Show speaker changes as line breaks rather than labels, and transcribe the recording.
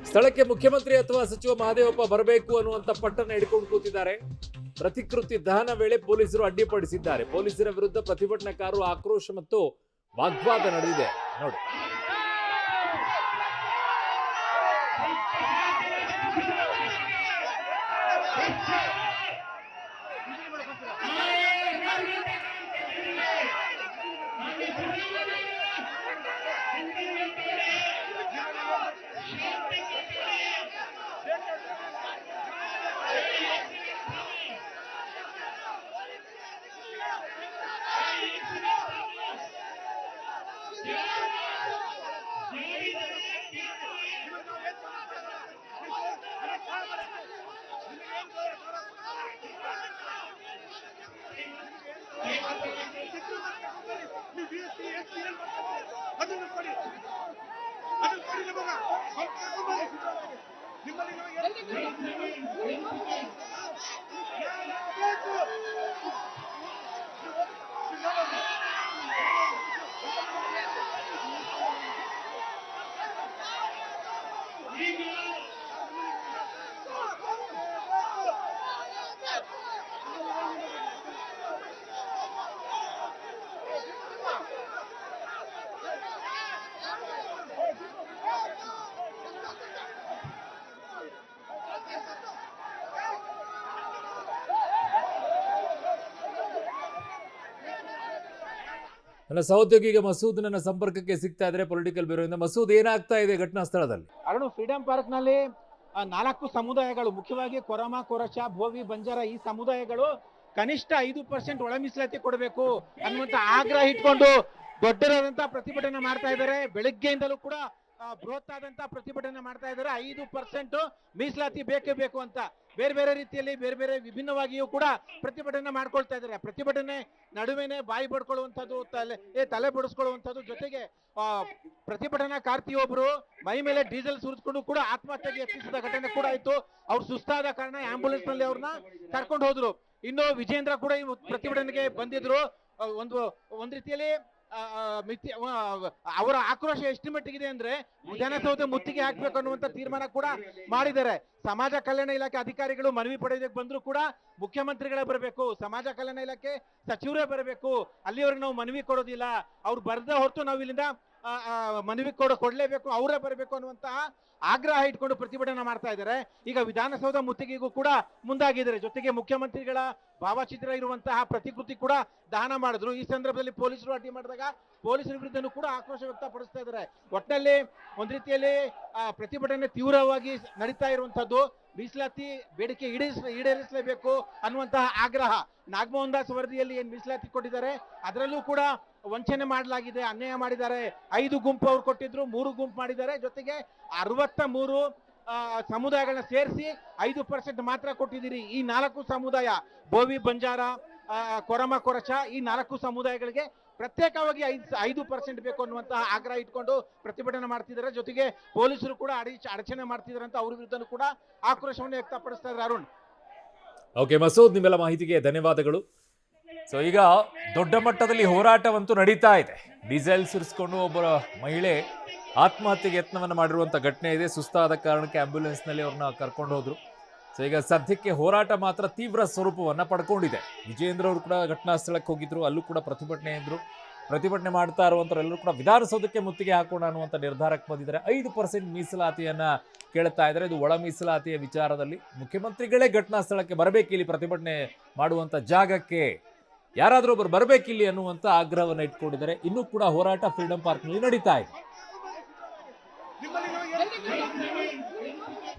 ಸ್ಥಳಕ್ಕೆ ಮುಖ್ಯಮಂತ್ರಿ ಅಥವಾ ಸಚಿವ ಮಹದೇವಪ್ಪ ಬರಬೇಕು ಅನ್ನುವಂತ ಪಟ್ಟನ್ನು ಹಿಡ್ಕೊಂಡು ಕೂತಿದ್ದಾರೆ. ಪ್ರತಿಕೃತಿ ದಹನ ವೇಳೆ ಪೊಲೀಸರು ಅಡ್ಡಿಪಡಿಸಿದ್ದಾರೆ. ಪೊಲೀಸರ ವಿರುದ್ಧ ಪ್ರತಿಭಟನಾಕಾರರು ಆಕ್ರೋಶ ಮತ್ತು ವಾಗ್ವಾದ ನಡೆದಿದೆ ನೋಡಿ. ನನ್ನ ಸಹೋದ್ಯೋಗಿಗೆ ಮಸೂದ್ ನನ್ನ ಸಂಪರ್ಕಕ್ಕೆ ಸಿಗ್ತಾ ಇದ್ರೆ ಪೊಲಿಟಿಕಲ್ ಬ್ಯೂರೋ ಇಂದ. ಮಸೂದ್, ಏನಾಗ್ತಾ ಇದೆ ಘಟನಾ ಸ್ಥಳದಲ್ಲಿ?
ಅರುಣ್, ಫ್ರೀಡಂ ಪಾರ್ಕ್ ನಲ್ಲಿ 4 ಸಮುದಾಯಗಳು, ಮುಖ್ಯವಾಗಿ ಕೊರಮ, ಕೊರಚ, ಭೋವಿ, ಬಂಜಾರ ಈ ಸಮುದಾಯಗಳು ಕನಿಷ್ಠ 5% ಒಳ ಮೀಸಲಾತಿ ಕೊಡಬೇಕು ಅನ್ನುವಂತ ಆಗ್ರಹ ಇಟ್ಕೊಂಡು ದೊಡ್ಡದಾದಂತಹ ಪ್ರತಿಭಟನೆ ಮಾಡ್ತಾ ಇದ್ದಾರೆ. ಬೆಳಗ್ಗೆಯಿಂದಲೂ ಕೂಡ ಬೃಹತ್ ಆದಂತಹ ಪ್ರತಿಭಟನೆ ಮಾಡ್ತಾ ಇದ್ದಾರೆ. 5% ಮೀಸಲಾತಿ ಬೇಕೇ ಬೇಕು ಅಂತ ಬೇರೆ ಬೇರೆ ರೀತಿಯಲ್ಲಿ ಬೇರೆ ಬೇರೆ ವಿಭಿನ್ನವಾಗಿಯೂ ಕೂಡ ಪ್ರತಿಭಟನೆ ಮಾಡ್ಕೊಳ್ತಾ ಇದ್ದಾರೆ. ಪ್ರತಿಭಟನೆ ನಡುವೆನೆ ಬಾಯಿ ಬಡ್ಕೊಳ್ಳುವಂಥದ್ದು, ತಲೆ ಬಡಿಸ್ಕೊಳ್ಳುವಂಥದ್ದು, ಜೊತೆಗೆ ಪ್ರತಿಭಟನಾಕಾರ್ತಿಯೊಬ್ಬರು ಮೈ ಮೇಲೆ ಡೀಸೆಲ್ ಸುರಿಸ್ಕೊಂಡು ಕೂಡ ಆತ್ಮಹತ್ಯೆಗೆ ಯತ್ನಿಸಿದ ಘಟನೆ ಕೂಡ ಆಯ್ತು. ಅವ್ರು ಸುಸ್ತಾದ ಕಾರಣ ಆಂಬುಲೆನ್ಸ್ ನಲ್ಲಿ ಅವ್ರನ್ನ ಕರ್ಕೊಂಡು ಹೋದ್ರು. ಇನ್ನು ವಿಜೇಂದ್ರ ಕೂಡ ಈ ಪ್ರತಿಭಟನೆಗೆ ಬಂದಿದ್ರು. ಒಂದ್ ರೀತಿಯಲ್ಲಿ ಅವರ ಆಕ್ರೋಶ ಎಷ್ಟು ಮಟ್ಟಿಗಿದೆ ಅಂದ್ರೆ ವಿಧಾನಸೌಧ ಮುತ್ತಿಗೆ ಹಾಕ್ಬೇಕು ಅನ್ನುವಂತ ತೀರ್ಮಾನ ಕೂಡ ಮಾಡಿದ್ದಾರೆ. ಸಮಾಜ ಕಲ್ಯಾಣ ಇಲಾಖೆ ಅಧಿಕಾರಿಗಳು ಮನವಿ ಪಡೆಯೋದಕ್ಕೆ ಬಂದ್ರು ಕೂಡ ಮುಖ್ಯಮಂತ್ರಿಗಳೇ ಬರಬೇಕು, ಸಮಾಜ ಕಲ್ಯಾಣ ಇಲಾಖೆ ಸಚಿವರೇ ಬರಬೇಕು, ಅಲ್ಲಿವರೆಗೆ ನಾವು ಮನವಿ ಕೊಡೋದಿಲ್ಲ, ಅವ್ರು ಬರದ ಹೊರತು ನಾವು ಇಲ್ಲಿಂದ ಮನವಿ ಕೊಡ್ಲೇಬೇಕು, ಅವರೇ ಬರಬೇಕು ಅನ್ನುವಂತಹ ಆಗ್ರಹ ಇಟ್ಕೊಂಡು ಪ್ರತಿಭಟನೆ ಮಾಡ್ತಾ ಇದ್ದಾರೆ. ಈಗ ವಿಧಾನಸೌಧ ಮುತ್ತಿಗೆಗೂ ಕೂಡ ಮುಂದಾಗಿದ್ದಾರೆ. ಜೊತೆಗೆ ಮುಖ್ಯಮಂತ್ರಿಗಳ ಭಾವಚಿತ್ರ ಇರುವಂತಹ ಪ್ರತಿಕೃತಿ ಕೂಡ ದಹನ ಮಾಡಿದ್ರು. ಈ ಸಂದರ್ಭದಲ್ಲಿ ಪೊಲೀಸರು ಅಡ್ಡಿ ಮಾಡಿದಾಗ ಪೊಲೀಸರ ವಿರುದ್ಧನೂ ಕೂಡ ಆಕ್ರೋಶ ವ್ಯಕ್ತಪಡಿಸ್ತಾ ಇದ್ದಾರೆ. ಒಟ್ಟಿನಲ್ಲಿ ಒಂದ್ ರೀತಿಯಲ್ಲಿ ಪ್ರತಿಭಟನೆ ತೀವ್ರವಾಗಿ ನಡೀತಾ ಇರುವಂತದ್ದು. ಮೀಸಲಾತಿ ಬೇಡಿಕೆ ಈಡೇರಿಸಲೇಬೇಕು ಅನ್ನುವಂತಹ ಆಗ್ರಹ. ನಾಗಮೋಹನ್ ದಾಸ್ ವರದಿಯಲ್ಲಿ ಏನ್ ಮೀಸಲಾತಿ ಕೊಟ್ಟಿದ್ದಾರೆ ಅದರಲ್ಲೂ ಕೂಡ ವಂಚನೆ ಮಾಡಲಾಗಿದೆ, ಅನ್ಯಾಯ ಮಾಡಿದ್ದಾರೆ. 5 ಗುಂಪು ಅವ್ರು ಕೊಟ್ಟಿದ್ರು, 3 ಗುಂಪು ಮಾಡಿದ್ದಾರೆ. ಜೊತೆಗೆ 63 ಸಮುದಾಯಗಳನ್ನ ಸೇರಿಸಿ 5% ಮಾತ್ರ ಕೊಟ್ಟಿದ್ದೀರಿ. ಈ 4 ಸಮುದಾಯ, ಬೋವಿ, ಬಂಜಾರ, ಕೊರಮ, ಕೊರಚ, ಈ 4 ಸಮುದಾಯಗಳಿಗೆ ಪ್ರತ್ಯೇಕವಾಗಿ 5% ಬೇಕು ಅನ್ನುವಂತಹ ಆಗ್ರಹ ಇಟ್ಕೊಂಡು ಪ್ರತಿಭಟನೆ ಮಾಡ್ತಿದ್ದಾರೆ. ಜೊತೆಗೆ ಪೊಲೀಸರು ಕೂಡ ಅಡಚಣೆ ಮಾಡ್ತಿದ್ದಾರೆ ಅಂತ ಅವ್ರ ವಿರುದ್ಧನೂ ಕೂಡ ಆಕ್ರೋಶವನ್ನು ವ್ಯಕ್ತಪಡಿಸ್ತಾ ಇದ್ದಾರೆ. ಅರುಣ್,
ಓಕೆ ಮಸೂದ್, ನಿಮ್ಮೆಲ್ಲ ಮಾಹಿತಿಗೆ ಧನ್ಯವಾದಗಳು. ಸೊ ಈಗ ದೊಡ್ಡ ಮಟ್ಟದಲ್ಲಿ ಹೋರಾಟವಂತೂ ನಡೀತಾ ಇದೆ. ಡೀಸೆಲ್ ಸುರಿಸ್ಕೊಂಡು ಒಬ್ಬರ ಮಹಿಳೆ ಆತ್ಮಹತ್ಯೆಗೆ ಯತ್ನವನ್ನು ಮಾಡಿರುವಂಥ ಘಟನೆ ಇದೆ. ಸುಸ್ತಾದ ಕಾರಣಕ್ಕೆ ಆಂಬ್ಯುಲೆನ್ಸ್ನಲ್ಲಿ ಅವ್ರನ್ನ ಕರ್ಕೊಂಡು ಹೋದ್ರು. ಸೊ ಈಗ ಸದ್ಯಕ್ಕೆ ಹೋರಾಟ ಮಾತ್ರ ತೀವ್ರ ಸ್ವರೂಪವನ್ನು ಪಡ್ಕೊಂಡಿದೆ. ವಿಜೇಂದ್ರ ಅವರು ಕೂಡ ಘಟನಾ ಸ್ಥಳಕ್ಕೆ ಹೋಗಿದ್ರು, ಅಲ್ಲೂ ಕೂಡ ಪ್ರತಿಭಟನೆ ಇದ್ರು. ಪ್ರತಿಭಟನೆ ಮಾಡ್ತಾ ಇರುವಂಥವರೆಲ್ಲರೂ ಕೂಡ ವಿಧಾನಸೌಧಕ್ಕೆ ಮುತ್ತಿಗೆ ಹಾಕೋಣ ಅನ್ನುವಂಥ ನಿರ್ಧಾರಕ್ಕೆ ಬಂದಿದ್ದಾರೆ. 5% ಮೀಸಲಾತಿಯನ್ನ ಕೇಳ್ತಾ ಇದ್ದಾರೆ. ಇದು ಒಳ ಮೀಸಲಾತಿಯ ವಿಚಾರದಲ್ಲಿ ಮುಖ್ಯಮಂತ್ರಿಗಳೇ ಘಟನಾ ಸ್ಥಳಕ್ಕೆ ಬರಬೇಕಿಲ್ಲಿ, ಪ್ರತಿಭಟನೆ ಮಾಡುವಂಥ ಜಾಗಕ್ಕೆ ಯಾರಾದರೂ ಒಬ್ಬರು ಬರಬೇಕಿಲ್ಲಿ ಅನ್ನುವಂಥ ಆಗ್ರಹವನ್ನು ಇಟ್ಕೊಂಡಿದ್ದಾರೆ. ಇನ್ನೂ ಕೂಡ ಹೋರಾಟ ಫ್ರೀಡಂ ಪಾರ್ಕ್ನಲ್ಲಿ ನಡೀತಾ ಇದೆ.